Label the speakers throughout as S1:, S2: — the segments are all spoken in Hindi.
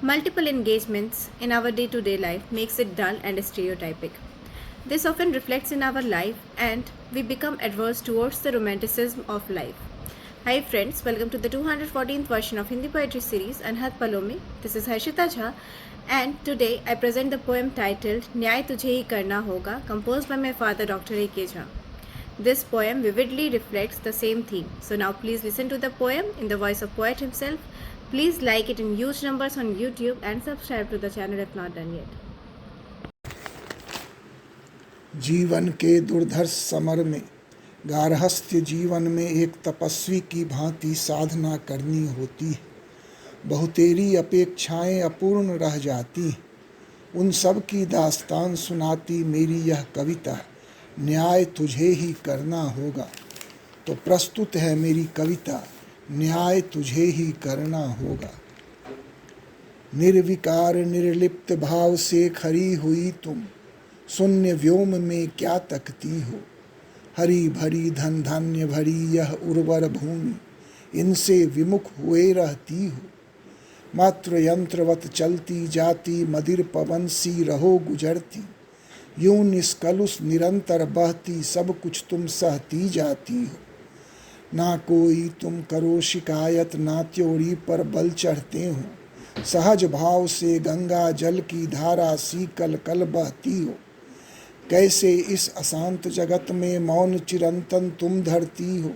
S1: Multiple engagements in our day-to-day life makes it dull and stereotypic. This often reflects in our life and we become adverse towards the romanticism of life. Hi friends, welcome to the 214th version of Hindi Poetry Series Anhat Palomi. This is Harshita Jha and today I present the poem titled Nyay Tujhe Hi Karna Hoga, composed by my father Dr. A.K. Jha. This poem vividly reflects the same theme. So now please listen to the poem in the voice of poet himself. Please like it in huge numbers on YouTube and subscribe to the channel if not done yet.
S2: जीवन के दुर्धर्ष समर में गारहस्थ्य जीवन में एक तपस्वी की भांति साधना करनी होती है। बहुतेरी अपेक्षाएं अपूर्ण रह जाती हैं। उन सब की दास्तान सुनाती मेरी यह कविता, न्याय तुझे ही करना होगा। तो प्रस्तुत है मेरी कविता, न्याय तुझे ही करना होगा। निर्विकार निर्लिप्त भाव से खड़ी हुई तुम, शून्य व्योम में क्या तकती हो। हरी भरी धन धान्य भरी यह उर्वर भूमि, इनसे विमुख हुए रहती हो। मात्र यंत्रवत चलती जाती मदिर पवन सी रहो गुजरती। यूं निष्कलुष निरंतर बहती सब कुछ तुम सहती जाती हो। ना कोई तुम करो शिकायत ना त्योरी पर बल चढ़ते हो। सहज भाव से गंगा जल की धारा सी कल कल बहती हो। कैसे इस अशांत जगत में मौन चिरंतन तुम धरती हो।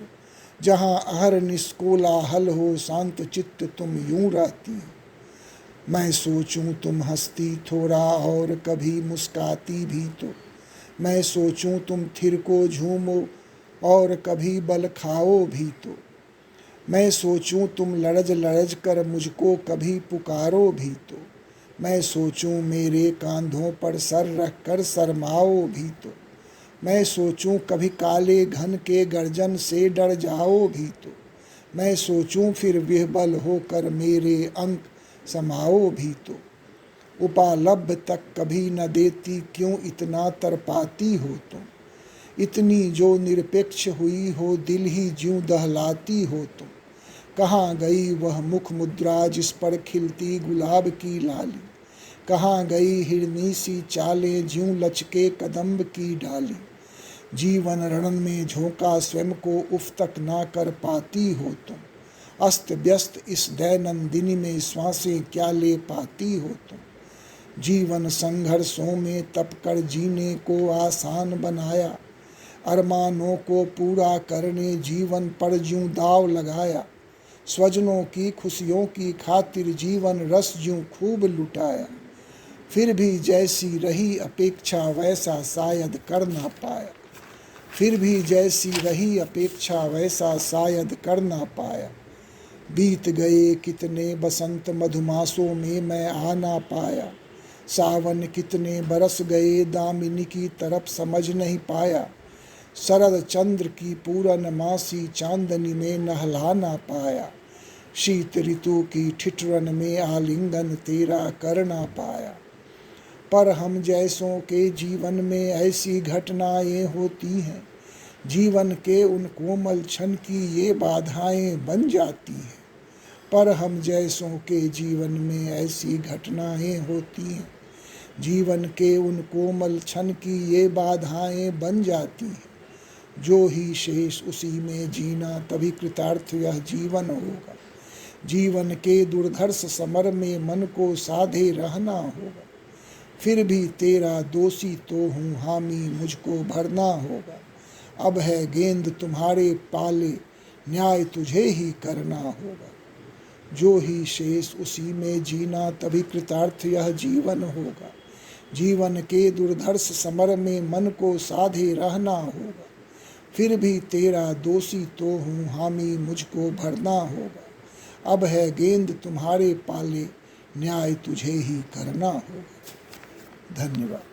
S2: जहाँ अहर निष्कोलाहल हो शांत चित्त तुम यूं रहती हो। मैं सोचूं तुम हंसती थोड़ा और कभी मुस्काती भी तो। मैं सोचूं तुम थिरको झूमो और कभी बल खाओ भी तो। मैं सोचूं तुम लड़ज लड़ज कर मुझको कभी पुकारो भी तो। मैं सोचूं मेरे कांधों पर सर रख कर शर्माओ भी तो। मैं सोचूं कभी काले घन के गर्जन से डर जाओ भी तो। मैं सोचूं फिर विह्वल होकर मेरे अंक समाओ भी तो। उपालब्ध तक कभी न देती क्यों इतना तरपाती हो तुम। इतनी जो निरपेक्ष हुई हो दिल ही ज्यों दहलाती हो तुम। कहाँ गई वह मुख मुद्रा जिस पर खिलती गुलाब की लाली। कहाँ गई हिरनी सी चालें ज्यों लचके कदम्ब की डाली। जीवन रणन में झोंका स्वयं को उफ तक ना कर पाती हो तुम। अस्त व्यस्त इस दैनंदिनी में श्वासें क्या ले पाती हो तुम। जीवन संघर्षों में तप कर जीने को आसान बनाया। अरमानों को पूरा करने जीवन पर ज्यों दाव लगाया। स्वजनों की खुशियों की खातिर जीवन रस ज्यों खूब लुटाया। फिर भी जैसी रही अपेक्षा वैसा शायद कर ना पाया। फिर भी जैसी रही अपेक्षा वैसा शायद कर ना पाया। बीत गए कितने बसंत मधुमासों में मैं आ ना पाया। सावन कितने बरस गए दामिनी की तरफ समझ नहीं पाया। शरद चंद्र की पूरनमासी चांदनी में नहला ना पाया। शीत ऋतु की ठिठुरन में आलिंगन तेरा कर ना पाया। पर हम जैसों के जीवन में ऐसी घटनाएं होती हैं। जीवन के उन कोमल क्षण की ये बाधाएं बन जाती हैं। पर हम जैसों के जीवन में ऐसी घटनाएं होती हैं। जीवन के उन कोमल क्षण की ये बाधाएं बन जाती हैं। जो ही शेष उसी में जीना तभी कृतार्थ यह जीवन होगा। जीवन के दुर्धर्ष समर में मन को साधे रहना होगा। फिर भी तेरा दोषी तो हूँ हामी मुझको भरना होगा। अब है गेंद तुम्हारे पाले न्याय तुझे ही करना होगा। जो ही शेष उसी में जीना तभी कृतार्थ यह जीवन होगा। जीवन के दुर्धर्ष समर में मन को साधे रहना होगा। फिर भी तेरा दोषी तो हूँ हामी मुझको भरना होगा। अब है गेंद तुम्हारे पाले न्याय तुझे ही करना होगा। धन्यवाद।